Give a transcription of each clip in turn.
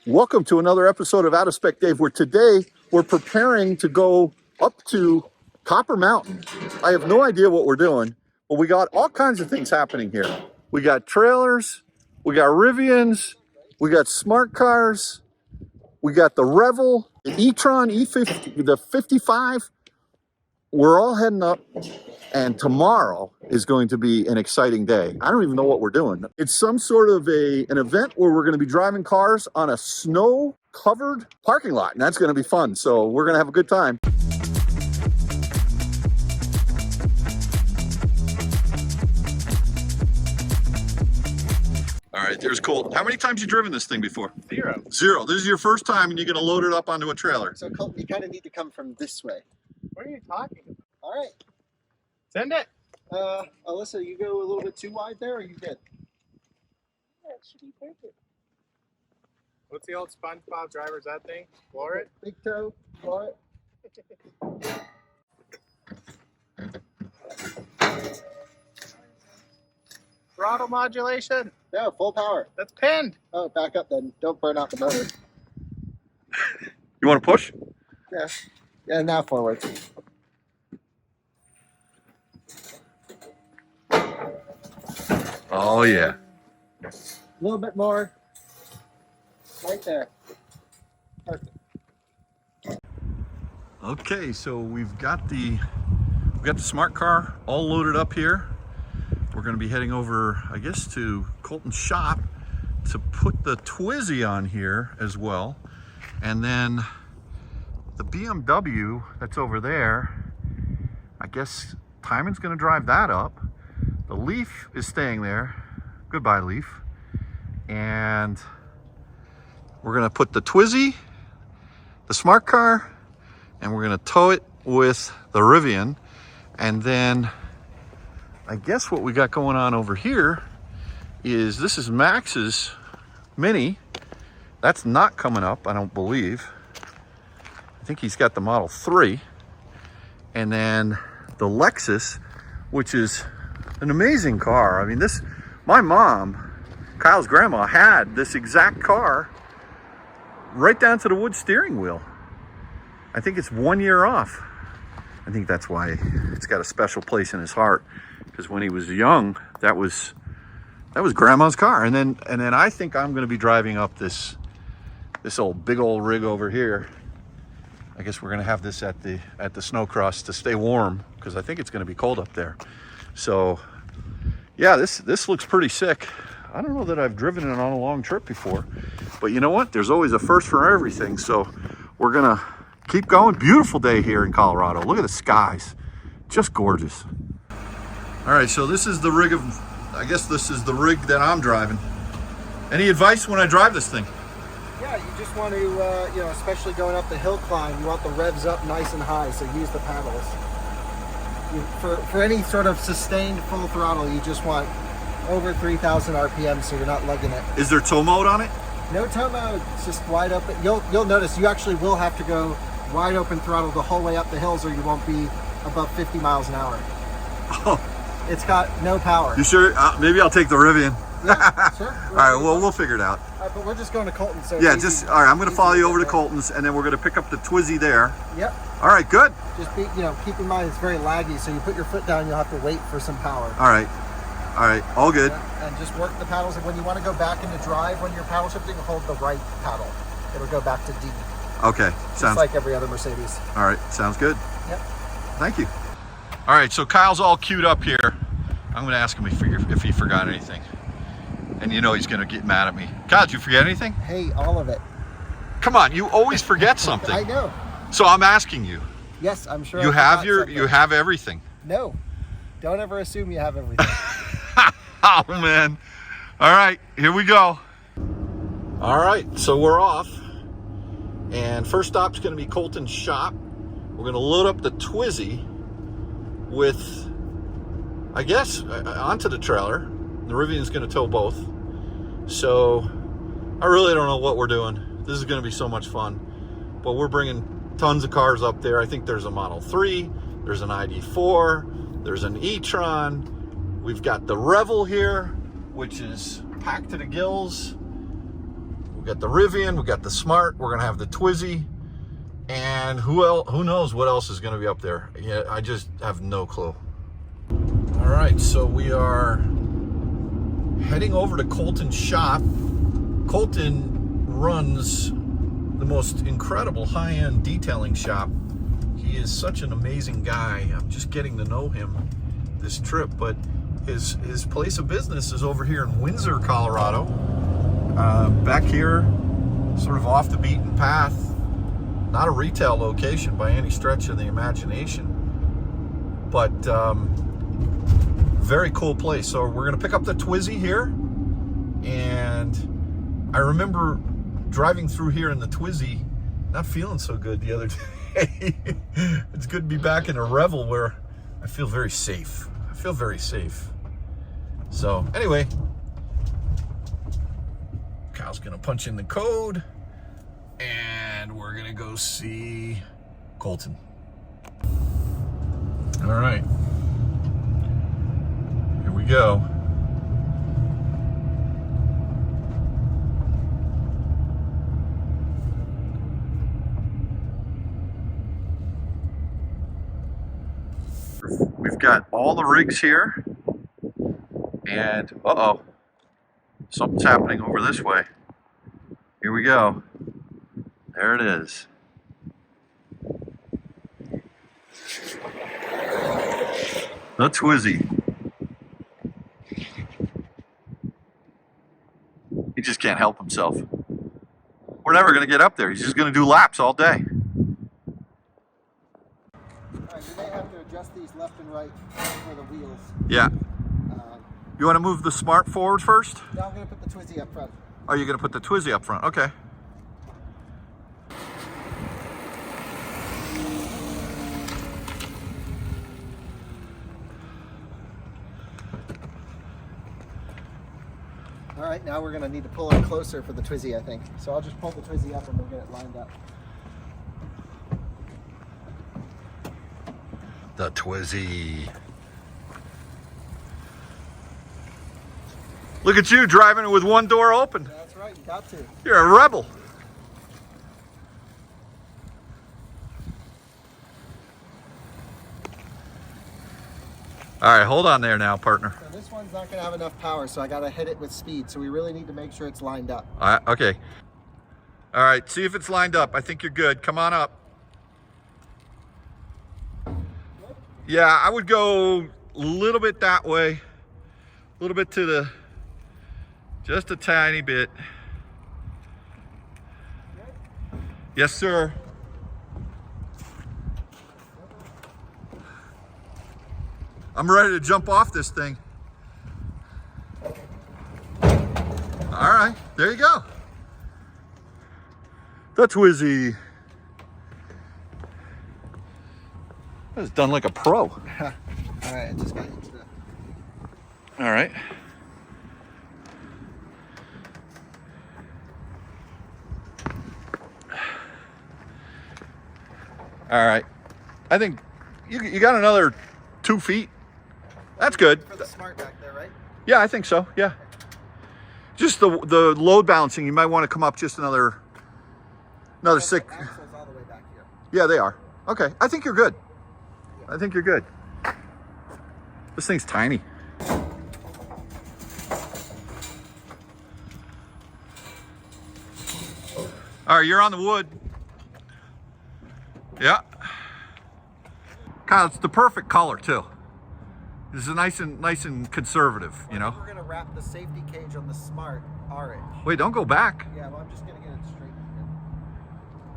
Welcome to another episode of Out of Spec Dave, where today we're preparing to go up to Copper Mountain. I have no idea what we're doing, but we got all kinds of things happening here. We got trailers, we got Rivians, we got smart cars, we got the Revel, the e-tron, E50, the 55. We're all heading up, and tomorrow is going to be an exciting day. I don't even know what we're doing. It's some sort of an event where we're going to be driving cars on a snow-covered parking lot, and that's going to be fun. So we're going to have a good time. All right, there's Colt. How many times you driven this thing before? Zero. Zero. This is your first time, and you're going to load it up onto a trailer. So Colt, you kind of need to come from this way. What are you talking about? All right. Send it. Alyssa, you go a little bit too wide there, or are you good? Yeah, it should be perfect. What's the old SpongeBob driver's that thing? Floor it? Big toe, floor it. Throttle modulation. No, full power. That's pinned. Oh, back up then. Don't burn out the motor. You want to push? Yeah. Yeah, now forward. Oh, yeah. A little bit more. Right there. Perfect. Okay, so we've got the smart car all loaded up here. We're going to be heading over, I guess, to Coltons Shop to put the Twizzy on here as well. And then the BMW that's over there, I guess Timon's going to drive that up. The Leaf is staying there. Goodbye, Leaf. And we're going to put the Twizzy, the smart car, and we're going to tow it with the Rivian. And then I guess what we got going on over here is this is Max's Mini. That's not coming up, I don't believe. I think he's got the Model 3. And then the Lexus, which is an amazing car. I mean, my mom, Kyle's grandma, had this exact car right down to the wood steering wheel. I think it's 1 year off. I think that's why it's got a special place in his heart, because when he was young, that was grandma's car. And then I think I'm going to be driving up this big old rig over here. I guess we're going to have this at the snowcross to stay warm, because I think it's going to be cold up there. So yeah, this looks pretty sick. I don't know that I've driven it on a long trip before, but you know what? There's always a first for everything. So we're going to keep going. Beautiful day here in Colorado. Look at the skies. Just gorgeous. All right, so this is the rig I guess this is the rig that I'm driving. Any advice when I drive this thing? Yeah, you just want to, especially going up the hill climb, you want the revs up nice and high, so use the paddles. For any sort of sustained full throttle, you just want over 3,000 RPM, so you're not lugging it. Is there tow mode on it? No tow mode, it's just wide open. You'll notice you actually will have to go wide open throttle the whole way up the hills, or you won't be above 50 miles an hour. Oh. It's got no power. You sure? Maybe I'll take the Rivian. Yeah, sure. All right, well, we'll figure it out. But we're just going to Colton. So yeah, all right, I'm going to follow you over to Colton's, and then we're going to pick up the Twizzy there. Yep. All right, good. Just keep in mind it's very laggy, so you put your foot down, you'll have to wait for some power. All right, all good. Yeah, and just work the paddles, and when you want to go back into drive, when you're paddle shifting, hold the right paddle. It'll go back to D. Okay, just like every other Mercedes. All right, sounds good. Yep. Thank you. All right, so Kyle's all queued up here. I'm going to ask him if he forgot anything. And you know he's going to get mad at me. Kyle, did you forget anything? Hey, all of it. Come on, you always forget something. I know. So I'm asking you. Yes, I'm sure. You have everything. No, don't ever assume you have everything. Oh man. All right, here we go. All right, so we're off. And first stop's going to be Coltons Shop. We're going to load up the Twizzy with, I guess, onto the trailer. The Rivian's going to tow both. So I really don't know what we're doing. This is going to be so much fun. But we're bringing tons of cars up there. I think there's a Model 3, there's an ID4, there's an e-tron. We've got the Revel here, which is packed to the gills. got the Rivian, we got the Smart, we're gonna have the Twizzy, and who knows what else is gonna be up there. Yeah, I just have no clue. All right, so we are heading over to Coltons Shop. Colton runs the most incredible high-end detailing shop. He is such an amazing guy. I'm just getting to know him this trip, but his place of business is over here in Windsor, Colorado. Back here, sort of off the beaten path. Not a retail location by any stretch of the imagination, but very cool place. So we're gonna pick up the Twizzy here, and I remember driving through here in the Twizzy, not feeling so good the other day. It's good to be back in a Revel where I feel very safe. I feel very safe. So anyway, Kyle's gonna punch in the code and we're gonna go see Colton. All right, here we go. We've got all the rigs here, and uh-oh, something's happening over this way. Here we go. There it is. The Twizzy. He just can't help himself. We're never going to get up there. He's just going to do laps all day. Alright, you may have to adjust these left and right for the wheels. Yeah. You want to move the Smart forward first? Now I'm going to put the Twizzy up front. Are you going to put the Twizzy up front? Okay. Alright, now we're going to need to pull it closer for the Twizzy, I think. So I'll just pull the Twizzy up and we'll get it lined up. The Twizzy. Look at you driving it with one door open. That's right, you got to. You're a rebel. All right, hold on there now, partner. So this one's not going to have enough power, so I got to hit it with speed. So we really need to make sure it's lined up. All right, okay. All right, see if it's lined up. I think you're good. Come on up. Yeah, I would go a little bit that way. A little bit to the, just a tiny bit. Yes, sir. I'm ready to jump off this thing. All right, there you go. The Twizzy. That was done like a pro. All right, I just got into the... All right. All right. I think you got another 2 feet. That's good. For the Smart back there, right? Yeah, I think so. Yeah. Just the load balancing, you might want to come up just another six. The axle's all the way back here. Yeah, they are. Okay, I think you're good. I think you're good. This thing's tiny. All right, you're on the wood. Yeah. Kyle, it's the perfect color too. This is nice and conservative, you know. We're gonna wrap the safety cage on the Smart orange. Wait, don't go back. Yeah, well, I'm just gonna get it straight.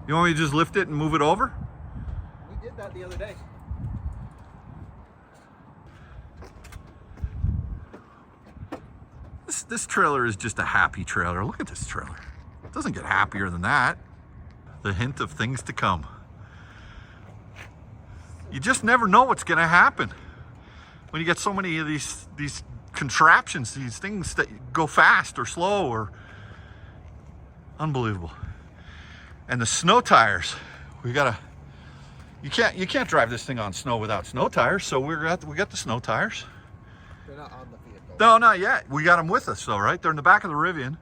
You want me to just lift it and move it over? We did that the other day. This trailer is just a happy trailer. Look at this trailer. It doesn't get happier than that. The hint of things to come. You just never know what's gonna happen when you get so many of these contraptions, these things that go fast or slow or unbelievable. And the snow tires, you can't drive this thing on snow without snow tires, so we got the snow tires. They're not on the vehicle. No, not yet. We got them with us though, right? They're in the back of the Rivian.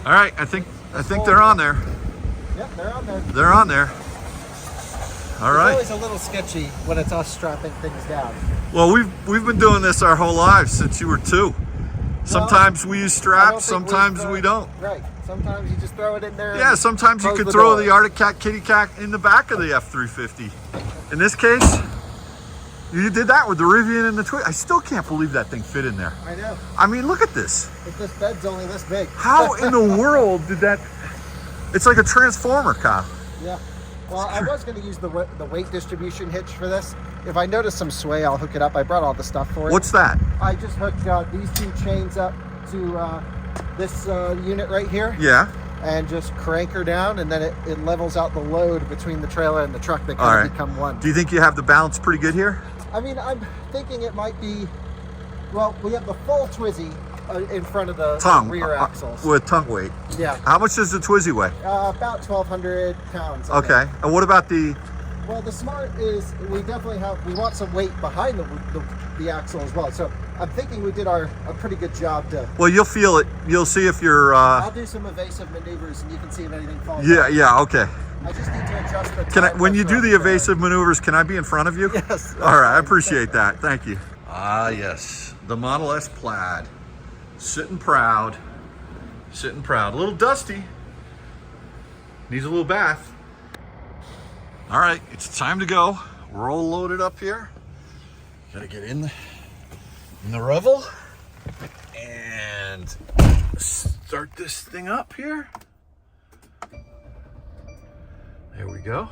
All right, I think they're on there. Yep, they're on there. They're on there. All right. It's always a little sketchy when it's us strapping things down. Well, we've been doing this our whole lives since you were 2. Sometimes we use straps, sometimes we don't. Right. Sometimes you just throw it in there. Yeah, sometimes you could throw the Arctic Cat Kitty Cat in the back of the F-350. In this case, you did that with the Rivian and the Twizy. I still can't believe that thing fit in there. I know. I mean, look at this. If this bed's only this big. How in the world did that? It's like a transformer, Kyle. Yeah. Well, I was going to use the weight distribution hitch for this. If I notice some sway, I'll hook it up. I brought all the stuff for it. What's that? I just hooked these 2 chains up to this unit right here. Yeah. And just crank her down, and then it levels out the load between the trailer and the truck that kind of become one. Do you think you have the balance pretty good here? I mean, I'm thinking it might be, well, we have the full Twizy in front of the rear axles. With tongue weight. Yeah. How much does the Twizy weigh? About 1,200 pounds. Okay. And what about the... Well, the Smart is, we definitely we want some weight behind the axle as well. So I'm thinking we did a pretty good job to... Well, you'll feel it. You'll see if you're... I'll do some evasive maneuvers and you can see if anything falls out. Yeah, okay. I just need to adjust the when you do the evasive maneuvers, can I be in front of you? Yes. All right, I appreciate that. Thank you. Ah, yes. The Model S Plaid. Sitting proud. Sitting proud. A little dusty. Needs a little bath. All right, it's time to go. We're all loaded up here. Gotta get in the Revel and start this thing up here. There we go.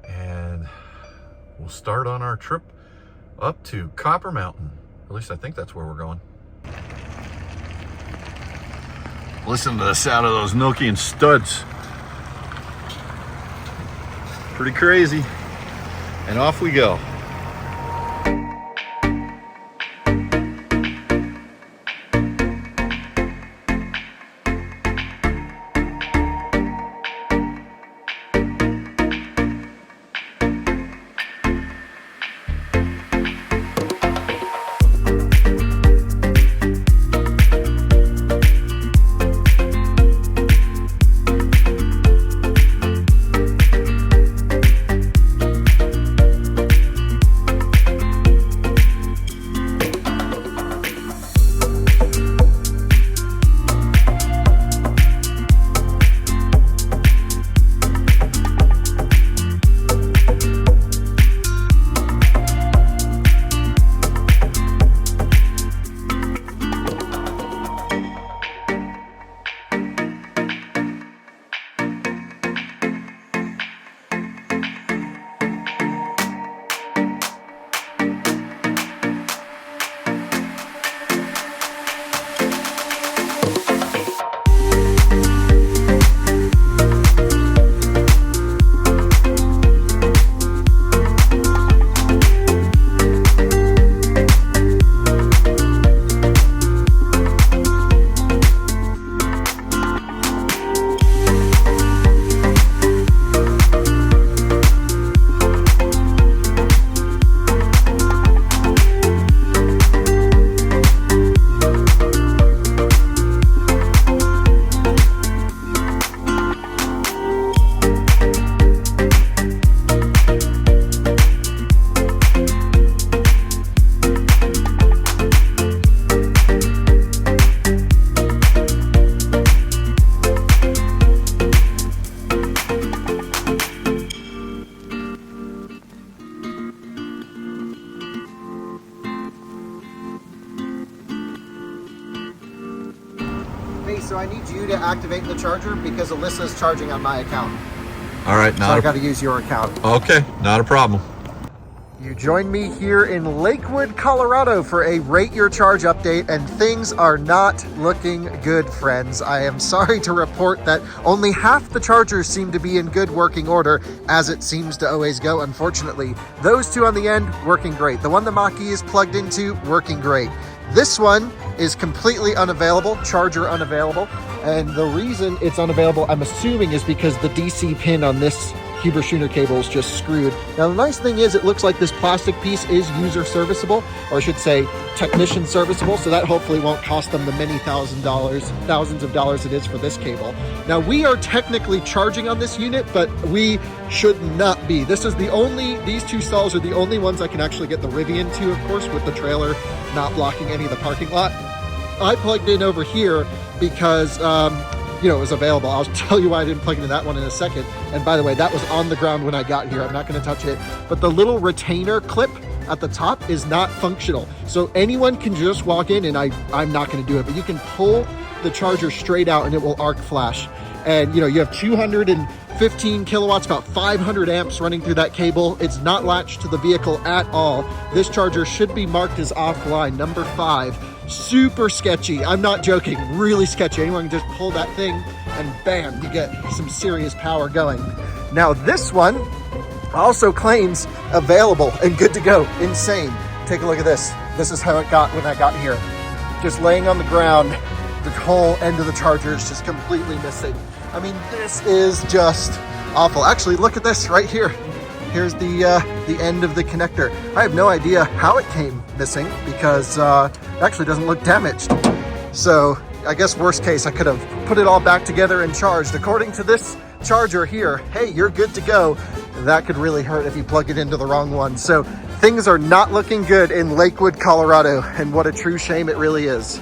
And we'll start on our trip up to Copper Mountain. At least I think that's where we're going. Listen to the sound of those Nokian studs. Pretty crazy. And off we go. So I need you to activate the charger because Alyssa's charging on my account. All right, So I got to use your account. Okay, not a problem. You joined me here in Lakewood, Colorado for a Rate Your Charge update, and things are not looking good, friends. I am sorry to report that only half the chargers seem to be in good working order, as it seems to always go, unfortunately. Those 2 on the end, working great. The one the Mach-E is plugged into, working great. This one is completely unavailable, charger unavailable, and the reason it's unavailable, I'm assuming, is because the DC pin on this Huber Schooner cables just screwed. Now the nice thing is it looks like this plastic piece is user serviceable, or I should say technician serviceable, so that hopefully won't cost them the many thousands of dollars it is for this cable. Now we are technically charging on this unit, but we should not be. This is these two stalls are the only ones I can actually get the Rivian to, of course, with the trailer not blocking any of the parking lot. I plugged in over here because it was available. I'll tell you why I didn't plug into that one in a second. And by the way, that was on the ground when I got here. I'm not going to touch it. But the little retainer clip at the top is not functional. So anyone can just walk in, and I'm not going to do it, but you can pull the charger straight out and it will arc flash. And you have 215 kilowatts, about 500 amps running through that cable. It's not latched to the vehicle at all. This charger should be marked as offline, number 5. Super sketchy. I'm not joking. Really sketchy. Anyone can just pull that thing and bam, you get some serious power going. Now this one also claims available and good to go. Insane. Take a look at this. This is how it got when I got here. Just laying on the ground, the whole end of the charger is just completely missing. I mean, this is just awful. Actually, look at this right here. Here's the end of the connector. I have no idea how it came missing because it actually doesn't look damaged. So I guess worst case, I could have put it all back together and charged. According to this charger here, hey, you're good to go. That could really hurt if you plug it into the wrong one. So things are not looking good in Lakewood, Colorado, and what a true shame it really is.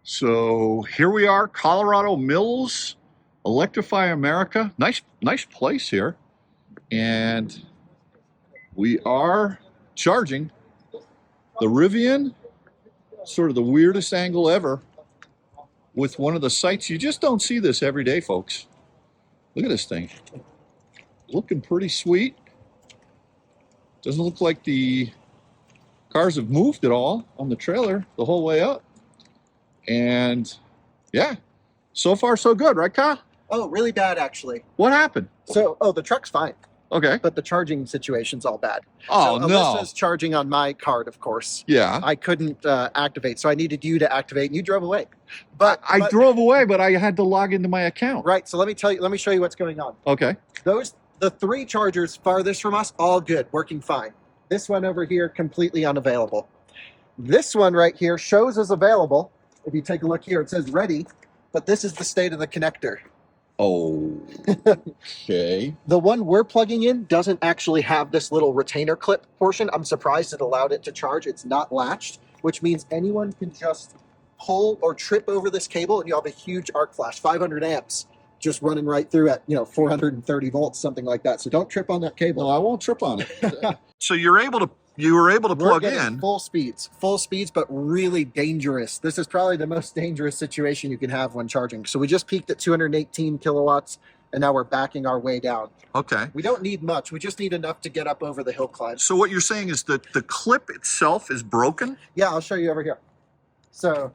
So here we are, Colorado Mills, Electrify America. Nice place here. And we are charging the Rivian, sort of the weirdest angle ever, with one of the sights. You just don't see this every day, folks. Look at this thing. Looking pretty sweet. Doesn't look like the cars have moved at all on the trailer the whole way up. And yeah, so far so good, right, Kyle? Oh, really bad, actually. What happened? So, the truck's fine. Okay. But the charging situation's all bad. Oh, so no. Alyssa's charging on my card, of course. Yeah. I couldn't activate, so I needed you to activate, and you drove away. But I drove away, but I had to log into my account. Right, so let me show you what's going on. Okay. The 3 chargers farthest from us, all good, working fine. This one over here, completely unavailable. This one right here shows as available. If you take a look here, it says ready, but this is the state of the connector. Oh, okay. The one we're plugging in doesn't actually have this little retainer clip portion. I'm surprised it allowed it to charge. It's not latched, which means anyone can just pull or trip over this cable and you'll have a huge arc flash, 500 amps, just running right through at 430 volts, something like that. So don't trip on that cable. No, I won't trip on it. So you were able to plug in full speeds, but really dangerous. This is probably the most dangerous situation you can have when charging. So we just peaked at 218 kilowatts and now we're backing our way down. Okay. We don't need much. We just need enough to get up over the hill climb. So what you're saying is that the clip itself is broken? Yeah, I'll show you over here. So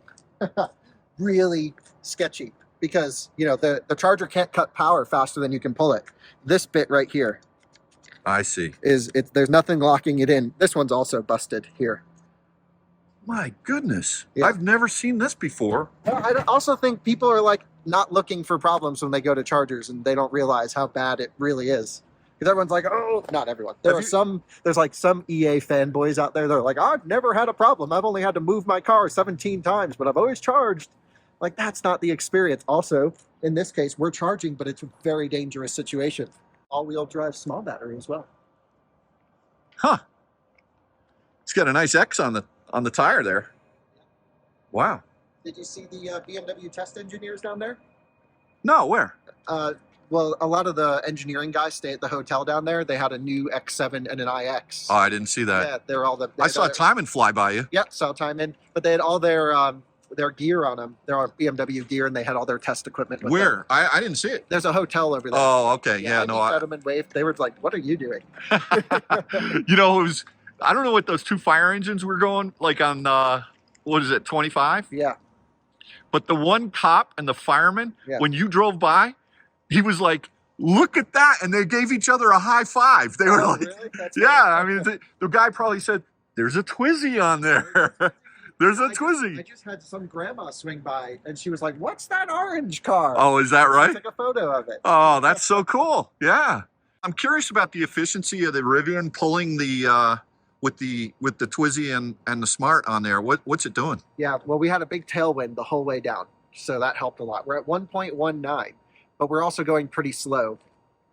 really sketchy because, the charger can't cut power faster than you can pull it. This bit right here. I see. There's nothing locking it in. This one's also busted here. My goodness. Yeah. I've never seen this before. I also think people are not looking for problems when they go to chargers and they don't realize how bad it really is. Because everyone's like, oh, not everyone. There's some EA fanboys out there that are like, I've never had a problem. I've only had to move my car 17 times, but I've always charged. Like, that's not the experience. Also, in this case, we're charging, but it's a very dangerous situation. All-wheel drive small battery as well. Huh. It's got a nice X on the tire there. Wow. Did you see the BMW test engineers down there? No, where? Well, a lot of the engineering guys stay at the hotel down there. They had a new X7 and an iX. Oh, I didn't see that. Yeah, they're all I saw Timon fly by you. Yeah, saw Timon. But they had all their gear on them. They're on BMW gear, and they had all their test equipment with Where? them. I didn't see it. There's a hotel over there. Oh, okay. Yeah, I no. showed them and waved. They were like, what are you doing? It was, I don't know what those 2 fire engines were going, like on, what is it, 25? Yeah. But the one cop and the fireman, Yeah. when you drove by, he was like, look at that. And they gave each other a high five. They were like, really? That's yeah, funny. I mean, the guy probably said, there's a Twizzy on there. There's a Twizzy. I just had some grandma swing by, and she was like, what's that orange car? Oh, is that I right? took a photo of it. Oh, that's so cool. Yeah. I'm curious about the efficiency of the Rivian pulling the with the Twizzy and the Smart on there. What's it doing? Yeah, well, we had a big tailwind the whole way down, so that helped a lot. We're at 1.19, but we're also going pretty slow.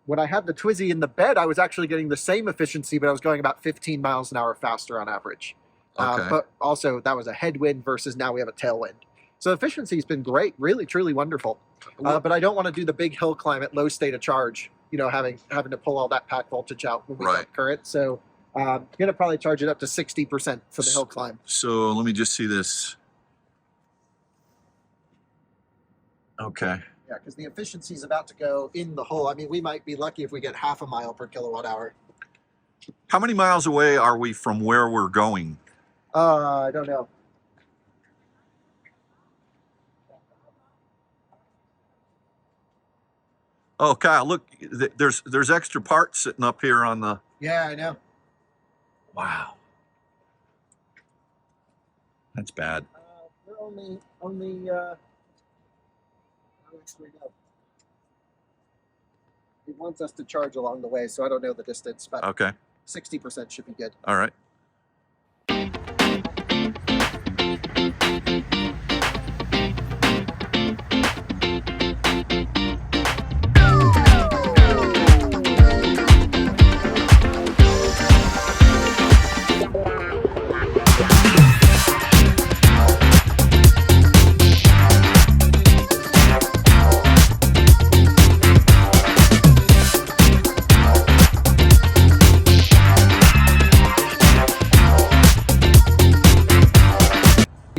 When I had the Twizzy in the bed, I was actually getting the same efficiency, but I was going about 15 miles an hour faster on average. Okay. But also, that was a headwind versus now we have a tailwind. So efficiency's been great, really, truly wonderful. But I don't want to do the big hill climb at low state of charge, you know, having to pull all that pack voltage out when we got current. So I'm going to probably charge it up to 60% for the hill climb. So let me just see this. Okay. Yeah, because the efficiency is about to go in the hole. I mean, we might be lucky if we get half a mile per kilowatt hour. How many miles away are we from where we're going? I don't know. Oh, Kyle, look, there's extra parts sitting up here on the... Yeah, I know. Wow. That's bad. We're only how much do we go? It wants us to charge along the way, so I don't know the distance, but Okay. 60% should be good. All right.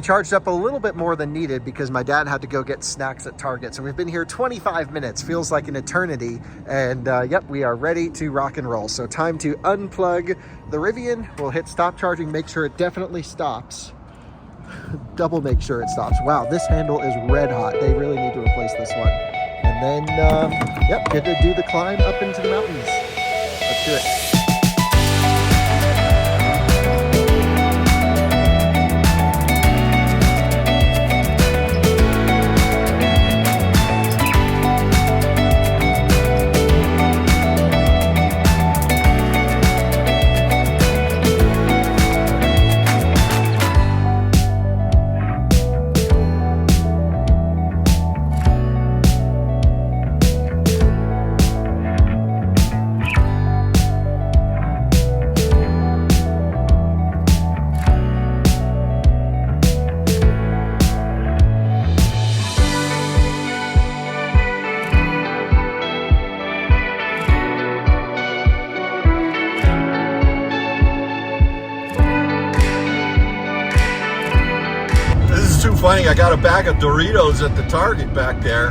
Charged up a little bit more than needed because my dad had to go get snacks at Target. So we've been here 25 minutes, feels like an eternity. And yep, we are ready to rock and roll. So time to unplug the Rivian. We'll hit stop charging, make sure it definitely stops. Double make sure it stops. Wow, this handle is red hot. They really need to replace this one. And then, yep, good to do the climb up into the mountains. Let's do it. Funny, I got a bag of Doritos at the Target back there,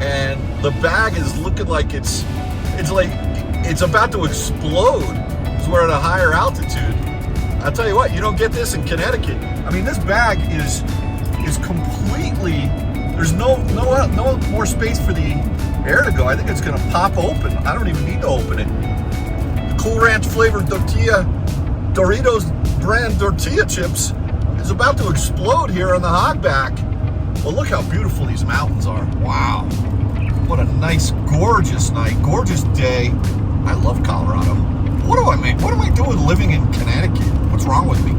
and the bag is looking like it's about to explode. So we're at a higher altitude. I'll tell you what, you don't get this in Connecticut. I mean, this bag is completely, there's no more space for the air to go. I think it's gonna pop open. I don't even need to open it. The Cool Ranch flavored Doritos brand tortilla chips is about to explode here on the hogback. Well, look how beautiful these mountains are. Wow. What a nice, gorgeous night, gorgeous day. I love Colorado. What am I doing living in Connecticut? What's wrong with me?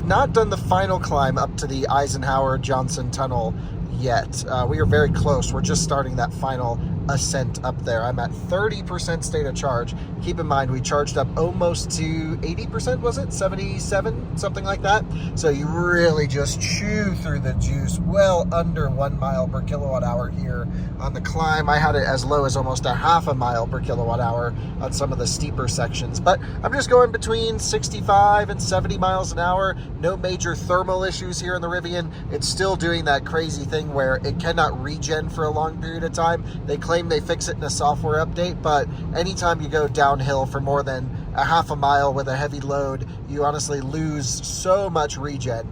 have not done the final climb up to the Eisenhower-Johnson Tunnel yet. We are very close. We're just starting that final ascent up there. I'm at 30% state of charge. Keep in mind, we charged up almost to 80%, was it? 77, something like that. So you really just chew through the juice, well under 1 mile per kilowatt hour here on the climb. I had it as low as almost a half a mile per kilowatt hour on some of the steeper sections, but I'm just going between 65 and 70 miles an hour. No major thermal issues here in the Rivian. It's still doing that crazy thing where it cannot regen for a long period of time. They claim they fix it in a software update, but anytime you go downhill for more than a half a mile with a heavy load, you honestly lose so much regen.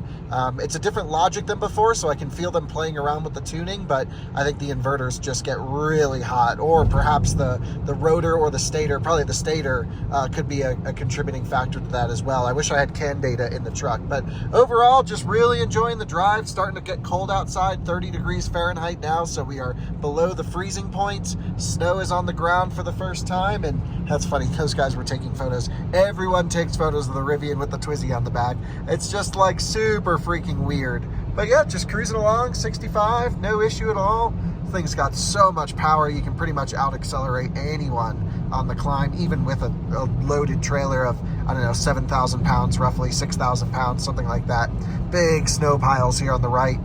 It's a different logic than before, so I can feel them playing around with the tuning, but I think the inverters just get really hot, or perhaps the rotor or the stator, probably the stator, could be a contributing factor to that as well. I wish I had CAN data in the truck, but overall, just really enjoying the drive. Starting to get cold outside, 30 degrees Fahrenheit now, so we are below the freezing point. Snow is on the ground for the first time, and that's funny, those guys were taking photos. Everyone takes photos of the Rivian with the Twizy on the back. It's just like super freaking weird. But yeah, just cruising along, 65, no issue at all. Thing's got so much power, you can pretty much out accelerate anyone on the climb, even with a loaded trailer of, I don't know, 7,000 pounds, roughly 6,000 pounds, something like that. Big snow piles here on the right,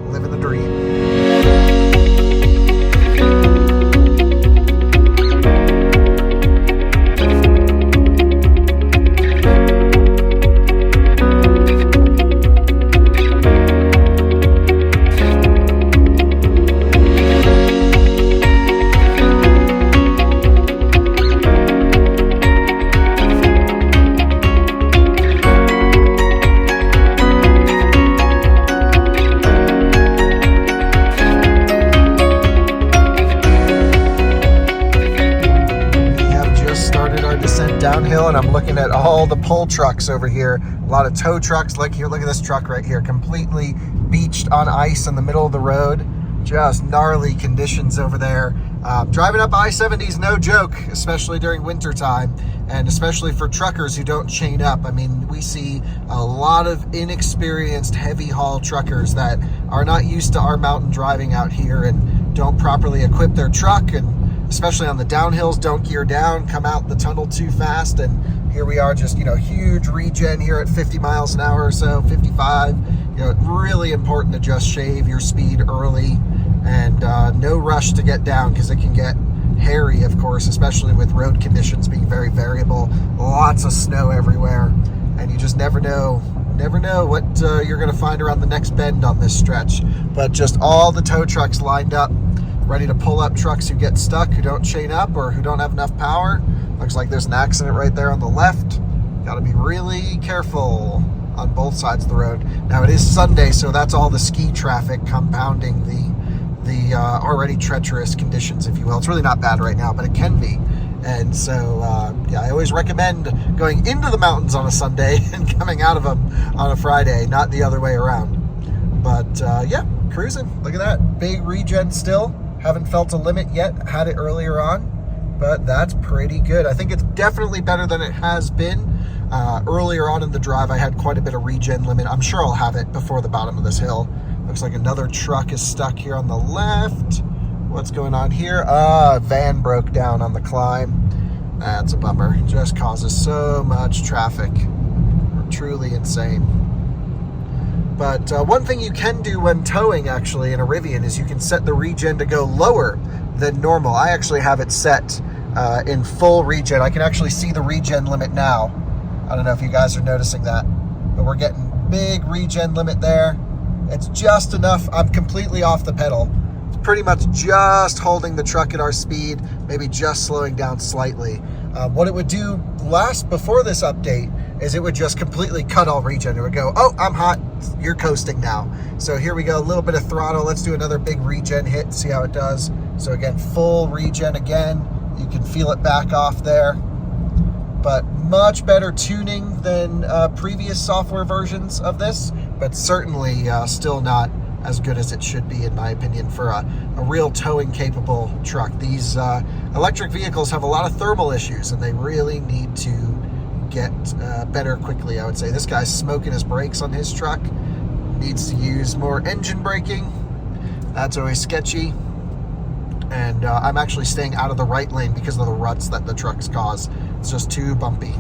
living the dream. Downhill, and I'm looking at all the pull trucks over here. A lot of tow trucks. Like here, look at this truck right here, completely beached on ice in the middle of the road. Just gnarly conditions over there. Driving up I-70 is no joke, especially during winter time, and especially for truckers who don't chain up. I mean, we see a lot of inexperienced heavy haul truckers that are not used to our mountain driving out here and don't properly equip their truck, and especially on the downhills, don't gear down, come out the tunnel too fast, and here we are just, huge regen here at 50 miles an hour or so, 55. Really important to just shave your speed early, and no rush to get down, because it can get hairy, of course, especially with road conditions being very variable. Lots of snow everywhere, and you just never know what you're going to find around the next bend on this stretch. But just all the tow trucks lined up, ready to pull up trucks who get stuck, who don't chain up, or who don't have enough power. Looks like there's an accident right there on the left. Got to be really careful on both sides of the road. Now it is Sunday, so that's all the ski traffic compounding the already treacherous conditions, if you will. It's really not bad right now, but it can be. And so, yeah, I always recommend going into the mountains on a Sunday and coming out of them on a Friday, not the other way around. But yeah, cruising. Look at that. Big regen still. Haven't felt a limit yet. Had it earlier on, but that's pretty good. I think it's definitely better than it has been. Earlier on in the drive, I had quite a bit of regen limit. I'm sure I'll have it before the bottom of this hill. Looks like another truck is stuck here on the left. What's going on here? Van broke down on the climb. That's a bummer. Just causes so much traffic. Truly insane. But one thing you can do when towing, actually, in a Rivian is you can set the regen to go lower than normal. I actually have it set in full regen. I can actually see the regen limit now. I don't know if you guys are noticing that, but we're getting big regen limit there. It's just enough. I'm completely off the pedal. It's pretty much just holding the truck at our speed, maybe just slowing down slightly. What it would do before this update is it would just completely cut all regen. It would go, oh, I'm hot, you're coasting now. So here we go, a little bit of throttle. Let's do another big regen hit, see how it does. So again, full regen again. You can feel it back off there. But much better tuning than previous software versions of this, but certainly still not as good as it should be, in my opinion, for a real towing capable truck. These electric vehicles have a lot of thermal issues, and they really need to get better quickly, I would say. This guy's smoking his brakes on his truck. Needs to use more engine braking. That's always sketchy. And I'm actually staying out of the right lane because of the ruts that the trucks cause. It's just too bumpy.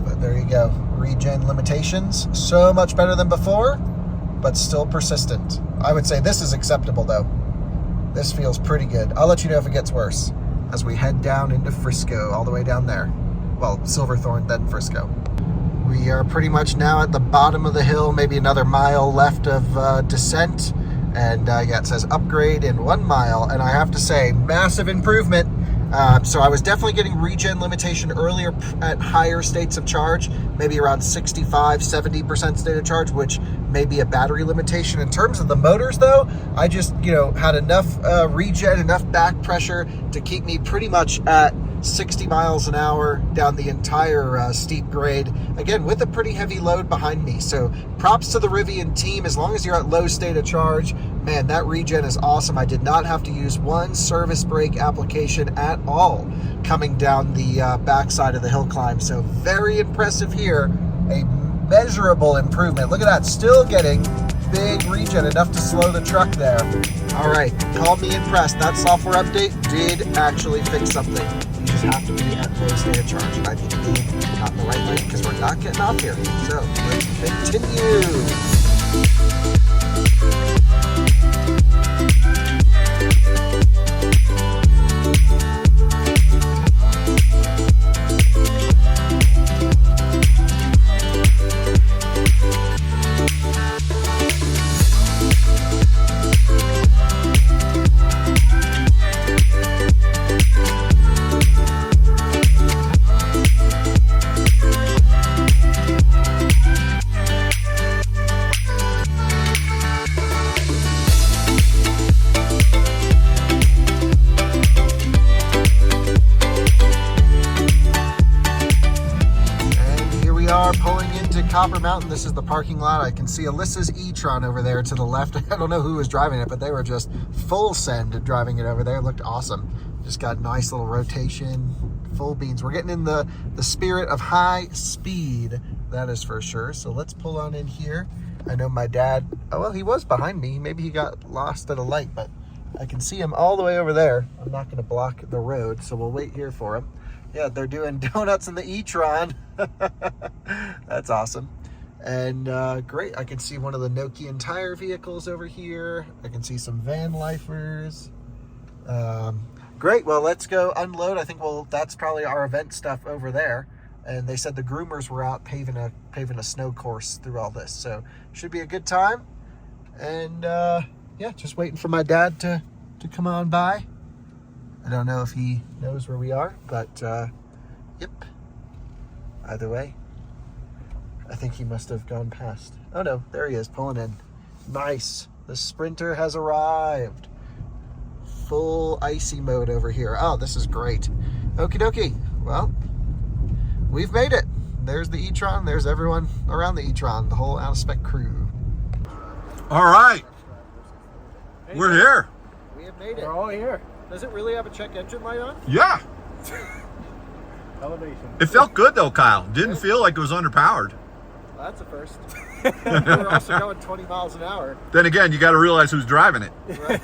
But there you go. Regen limitations. So much better than before, but still persistent. I would say this is acceptable though. This feels pretty good. I'll let you know if it gets worse as we head down into Frisco, all the way down there. Well, Silverthorne, then Frisco. We are pretty much now at the bottom of the hill, maybe another mile left of descent. And yeah, it says upgrade in 1 mile. And I have to say, massive improvement. So I was definitely getting regen limitation earlier at higher states of charge, maybe around 65, 70% state of charge, which may be a battery limitation. In terms of the motors though, I just, had enough regen, enough back pressure to keep me pretty much at 60 miles an hour down the entire steep grade, again with a pretty heavy load behind me. So props to the Rivian team. As long as you're at low state of charge, man, that regen is awesome. I did not have to use one service brake application at all coming down the backside of the hill climb. So very impressive here. A measurable improvement. Look at that, still getting big regen, enough to slow the truck there. All right, call me impressed. That software update did actually fix something. You just have to be at low state of charge. And I need to be not in the right lane because we're not getting off here. So let's continue. Copper Mountain. This is the parking lot. I can see Alyssa's e-tron over there to the left. I don't know who was driving it, but they were just full send driving it over there. It looked awesome. Just got nice little rotation, full beans. We're getting in the spirit of high speed, that is for sure. So let's pull on in here. I know my dad, oh well, he was behind me. Maybe he got lost at a light, but I can see him all the way over there. I'm not going to block the road, so we'll wait here for him. Yeah, they're doing donuts in the e-tron. That's awesome. And great, I can see one of the Nokian Tyre vehicles over here. I can see some van lifers. Great, well, let's go unload. I think, well, that's probably our event stuff over there. And they said the groomers were out paving a snow course through all this. So should be a good time. And yeah, just waiting for my dad to come on by. I don't know if he knows where we are, but yep. Either way, I think he must have gone past. Oh no, there he is, pulling in. Nice. The Sprinter has arrived. Full icy mode over here. Oh, this is great. Okie dokie. Well, we've made it. There's the e-tron. There's everyone around the e-tron, the whole Out of Spec crew. All right. We're here. We have made it. We're all here. Does it really have a check engine light on? Yeah. Elevation. It felt good though, Kyle. Didn't feel like it was underpowered. Well, that's a first. We're also going 20 miles an hour. Then again, you got to realize who's driving it. Right?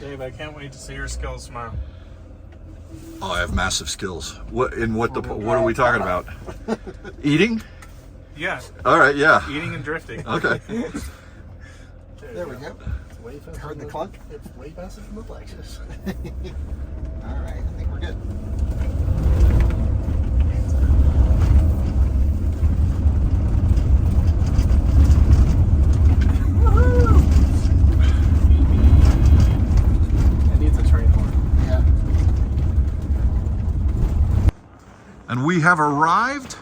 Dave, I can't wait to see your skills tomorrow. Oh, I have massive skills. What are we talking about? Eating? Yeah, All right, yeah. eating and drifting. Okay. There we go. It's way faster Heard the than- clunk? It's way faster than the Lexus. All right, I think we're good. It needs a train horn. Yeah. And we have arrived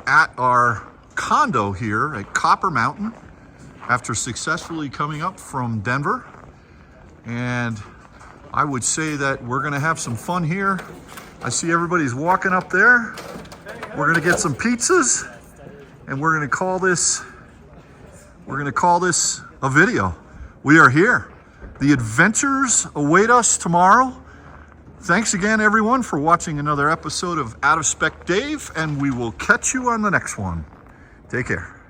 at our condo here at Copper Mountain after successfully coming up from Denver. And I would say that we're gonna have some fun here. I see everybody's walking up there. We're gonna get some pizzas and we're gonna call this a video. We are here. The adventures await us tomorrow. Thanks again, everyone, for watching another episode of Out of Spec Dave, and we will catch you on the next one. Take care.